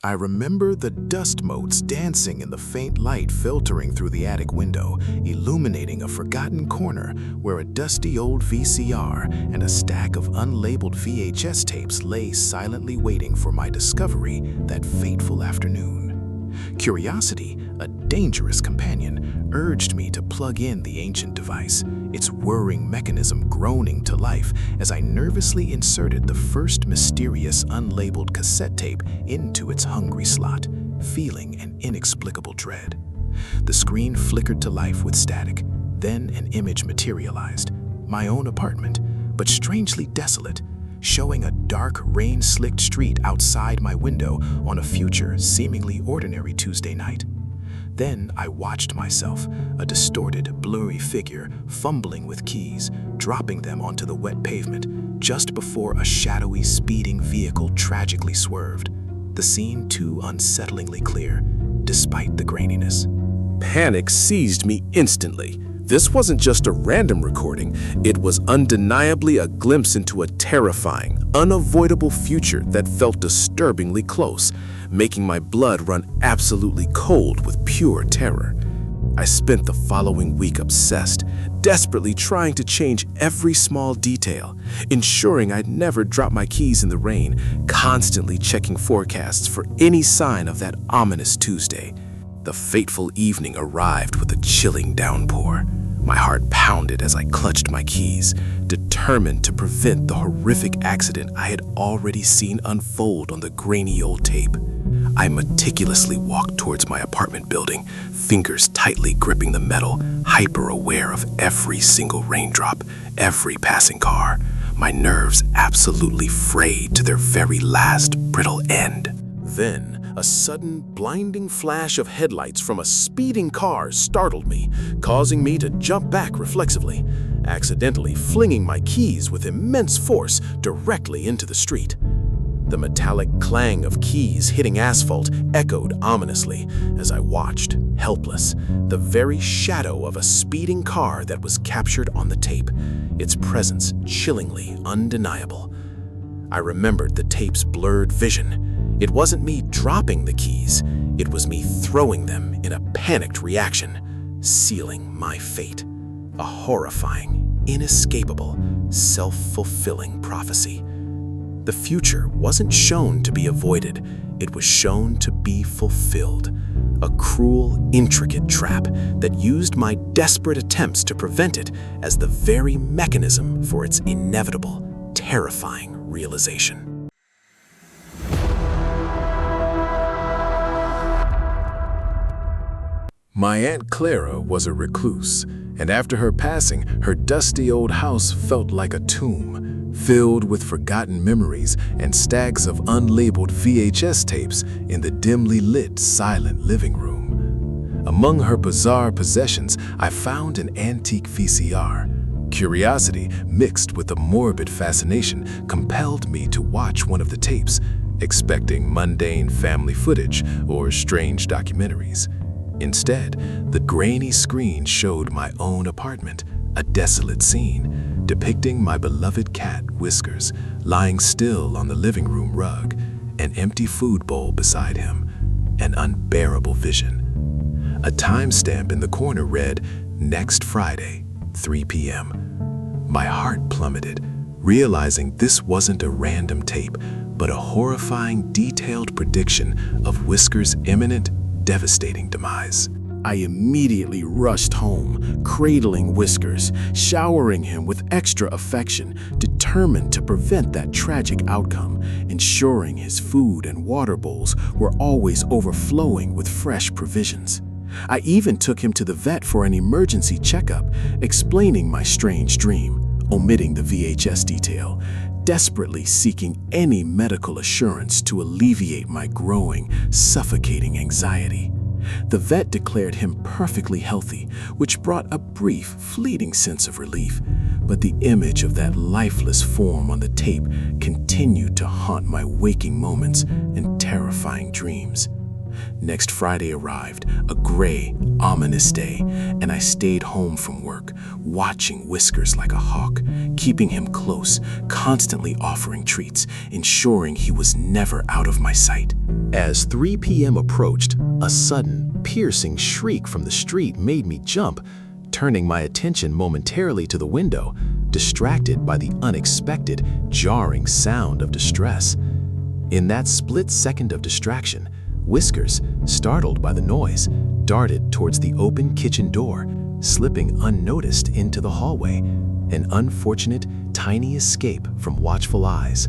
I remember the dust motes dancing in the faint light filtering through the attic window, illuminating a forgotten corner where a dusty old VCR and a stack of unlabeled VHS tapes lay silently waiting for my discovery that fateful afternoon. Curiosity, a dangerous companion, urged me to plug in the ancient device, its whirring mechanism groaning to life as I nervously inserted the first mysterious unlabeled cassette tape into its hungry slot, feeling an inexplicable dread. The screen flickered to life with static, then an image materialized, my own apartment, but strangely desolate, showing a dark, rain-slicked street outside my window on a future, seemingly ordinary Tuesday night. Then I watched myself, a distorted, blurry figure, fumbling with keys, dropping them onto the wet pavement, just before a shadowy, speeding vehicle tragically swerved, the scene too unsettlingly clear, despite the graininess. Panic seized me instantly. This wasn't just a random recording, it was undeniably a glimpse into a terrifying, unavoidable future that felt disturbingly close, making my blood run absolutely cold with pure terror. I spent the following week obsessed, desperately trying to change every small detail, ensuring I'd never drop my keys in the rain, constantly checking forecasts for any sign of that ominous Tuesday. The fateful evening arrived with a chilling downpour. My heart pounded as I clutched my keys, determined to prevent the horrific accident I had already seen unfold on the grainy old tape. I meticulously walked towards my apartment building, fingers tightly gripping the metal, hyper-aware of every single raindrop, every passing car, my nerves absolutely frayed to their very last brittle end. Then, a sudden, blinding flash of headlights from a speeding car startled me, causing me to jump back reflexively, accidentally flinging my keys with immense force directly into the street. The metallic clang of keys hitting asphalt echoed ominously as I watched, helpless, the very shadow of a speeding car that was captured on the tape, its presence chillingly undeniable. I remembered the tape's blurred vision. It wasn't me dropping the keys, it was me throwing them in a panicked reaction, sealing my fate. A horrifying, inescapable, self-fulfilling prophecy. The future wasn't shown to be avoided, it was shown to be fulfilled. A cruel, intricate trap that used my desperate attempts to prevent it as the very mechanism for its inevitable, terrifying realization. My Aunt Clara was a recluse, and after her passing, her dusty old house felt like a tomb, filled with forgotten memories and stacks of unlabeled VHS tapes in the dimly lit, silent living room. Among her bizarre possessions, I found an antique VCR. Curiosity, mixed with a morbid fascination, compelled me to watch one of the tapes, expecting mundane family footage or strange documentaries. Instead, the grainy screen showed my own apartment, a desolate scene, depicting my beloved cat, Whiskers, lying still on the living room rug, an empty food bowl beside him, an unbearable vision. A timestamp in the corner read, "Next Friday, 3 p.m. My heart plummeted, realizing this wasn't a random tape, but a horrifying, detailed prediction of Whiskers' imminent, devastating demise. I immediately rushed home, cradling Whiskers, showering him with extra affection, determined to prevent that tragic outcome, ensuring his food and water bowls were always overflowing with fresh provisions. I even took him to the vet for an emergency checkup, explaining my strange dream, omitting the VHS detail, desperately seeking any medical assurance to alleviate my growing, suffocating anxiety. The vet declared him perfectly healthy, which brought a brief, fleeting sense of relief, but the image of that lifeless form on the tape continued to haunt my waking moments and terrifying dreams. Next Friday arrived, a gray, ominous day, and I stayed home from work, watching Whiskers like a hawk, keeping him close, constantly offering treats, ensuring he was never out of my sight. As 3 p.m. approached, a sudden, piercing shriek from the street made me jump, turning my attention momentarily to the window, distracted by the unexpected, jarring sound of distress. In that split second of distraction, Whiskers, startled by the noise, darted towards the open kitchen door, slipping unnoticed into the hallway, an unfortunate, tiny escape from watchful eyes.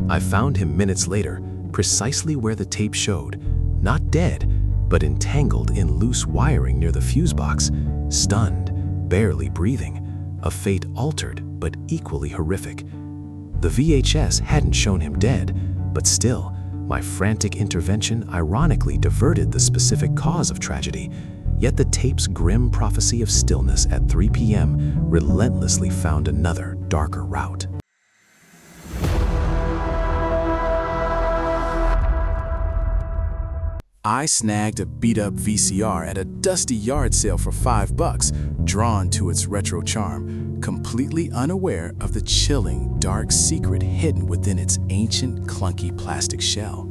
I found him minutes later, precisely where the tape showed, not dead, but entangled in loose wiring near the fuse box, stunned, barely breathing, a fate altered but equally horrific. The VHS hadn't shown him dead, but still, my frantic intervention ironically diverted the specific cause of tragedy, yet the tape's grim prophecy of stillness at 3 p.m. relentlessly found another, darker route. I snagged a beat-up VCR at a dusty yard sale for $5, drawn to its retro charm, completely unaware of the chilling, dark secret hidden within its ancient, clunky plastic shell.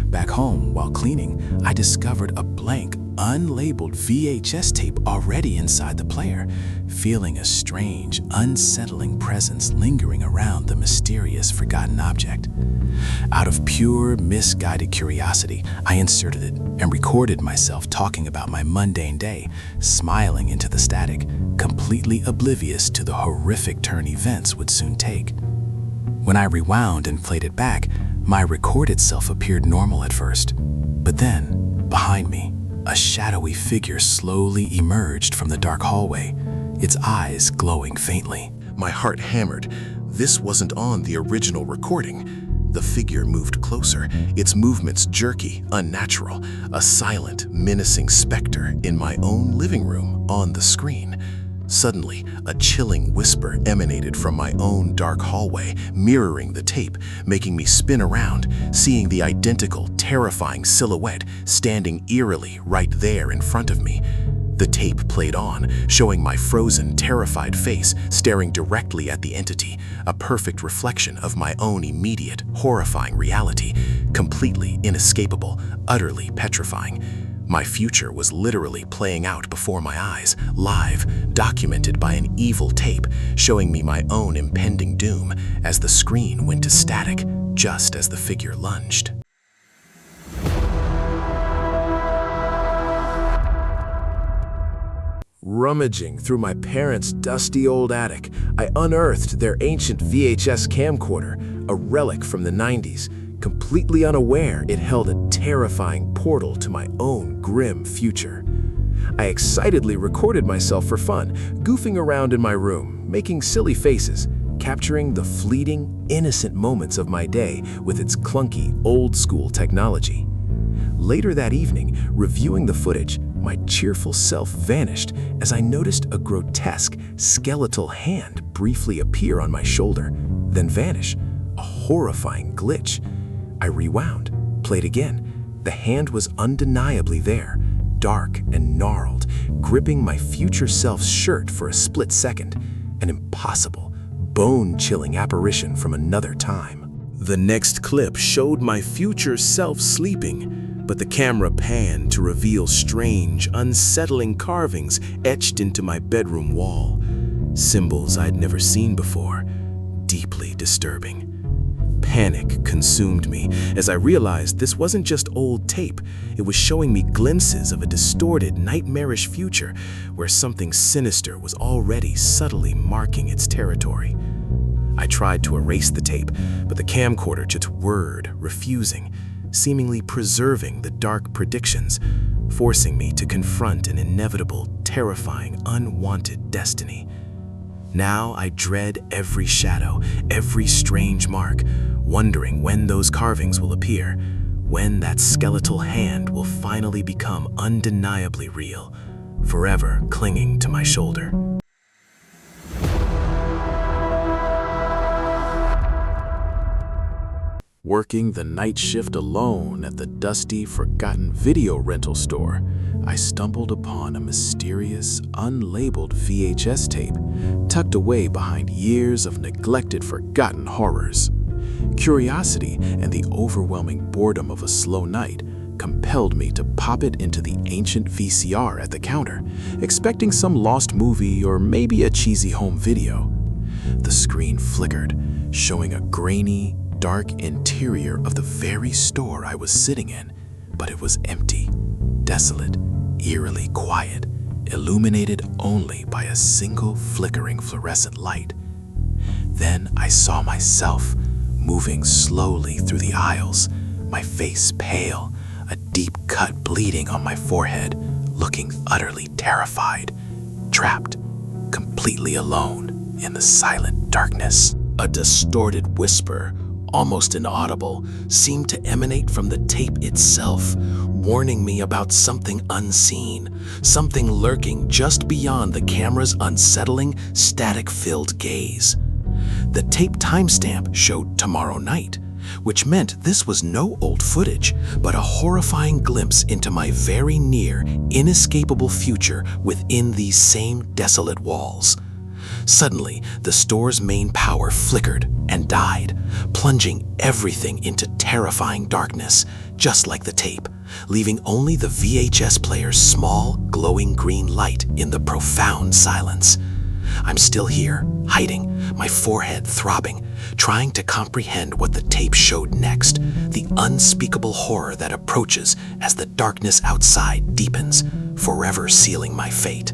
Back home, while cleaning, I discovered a blank, unlabeled VHS tape already inside the player, feeling a strange, unsettling presence lingering around the mysterious, forgotten object. Out of pure, misguided curiosity, I inserted it and recorded myself talking about my mundane day, smiling into the static, completely oblivious to the horrific turn events would soon take. When I rewound and played it back, my recorded self appeared normal at first, but then, behind me, a shadowy figure slowly emerged from the dark hallway, its eyes glowing faintly. My heart hammered. This wasn't on the original recording. The figure moved closer, its movements jerky, unnatural, a silent, menacing specter in my own living room on the screen. Suddenly, a chilling whisper emanated from my own dark hallway, mirroring the tape, making me spin around, seeing the identical, terrifying silhouette standing eerily right there in front of me. The tape played on, showing my frozen, terrified face staring directly at the entity, a perfect reflection of my own immediate, horrifying reality, completely inescapable, utterly petrifying. My future was literally playing out before my eyes, live, documented by an evil tape, showing me my own impending doom as the screen went to static, just as the figure lunged. Rummaging through my parents' dusty old attic, I unearthed their ancient VHS camcorder, a relic from the 90s, completely unaware it held a terrifying portal to my own grim future. I excitedly recorded myself for fun, goofing around in my room, making silly faces, capturing the fleeting, innocent moments of my day with its clunky, old-school technology. Later that evening, reviewing the footage, my cheerful self vanished as I noticed a grotesque, skeletal hand briefly appear on my shoulder, then vanish, a horrifying glitch. I rewound, played again. The hand was undeniably there, dark and gnarled, gripping my future self's shirt for a split second, an impossible, bone-chilling apparition from another time. The next clip showed my future self sleeping, but the camera panned to reveal strange, unsettling carvings etched into my bedroom wall, symbols I'd never seen before, deeply disturbing. Panic consumed me as I realized this wasn't just old tape, it was showing me glimpses of a distorted, nightmarish future where something sinister was already subtly marking its territory. I tried to erase the tape, but the camcorder just whirred, refusing, seemingly preserving the dark predictions, forcing me to confront an inevitable, terrifying, unwanted destiny. Now I dread every shadow, every strange mark, wondering when those carvings will appear, when that skeletal hand will finally become undeniably real, forever clinging to my shoulder. Working the night shift alone at the dusty, forgotten video rental store, I stumbled upon a mysterious, unlabeled VHS tape tucked away behind years of neglected, forgotten horrors. Curiosity and the overwhelming boredom of a slow night compelled me to pop it into the ancient VCR at the counter, expecting some lost movie or maybe a cheesy home video. The screen flickered, showing a grainy, dark interior of the very store I was sitting in, but it was empty, desolate, eerily quiet, illuminated only by a single flickering fluorescent light. Then I saw myself moving slowly through the aisles, my face pale, a deep cut bleeding on my forehead, looking utterly terrified, trapped, completely alone in the silent darkness. A distorted whisper, almost inaudible, seemed to emanate from the tape itself, warning me about something unseen, something lurking just beyond the camera's unsettling, static-filled gaze. The tape timestamp showed tomorrow night, which meant this was no old footage, but a horrifying glimpse into my very near, inescapable future within these same desolate walls. Suddenly, the store's main power flickered and died, plunging everything into terrifying darkness, just like the tape, leaving only the VHS player's small, glowing green light in the profound silence. I'm still here, hiding, my forehead throbbing, trying to comprehend what the tape showed next, the unspeakable horror that approaches as the darkness outside deepens, forever sealing my fate.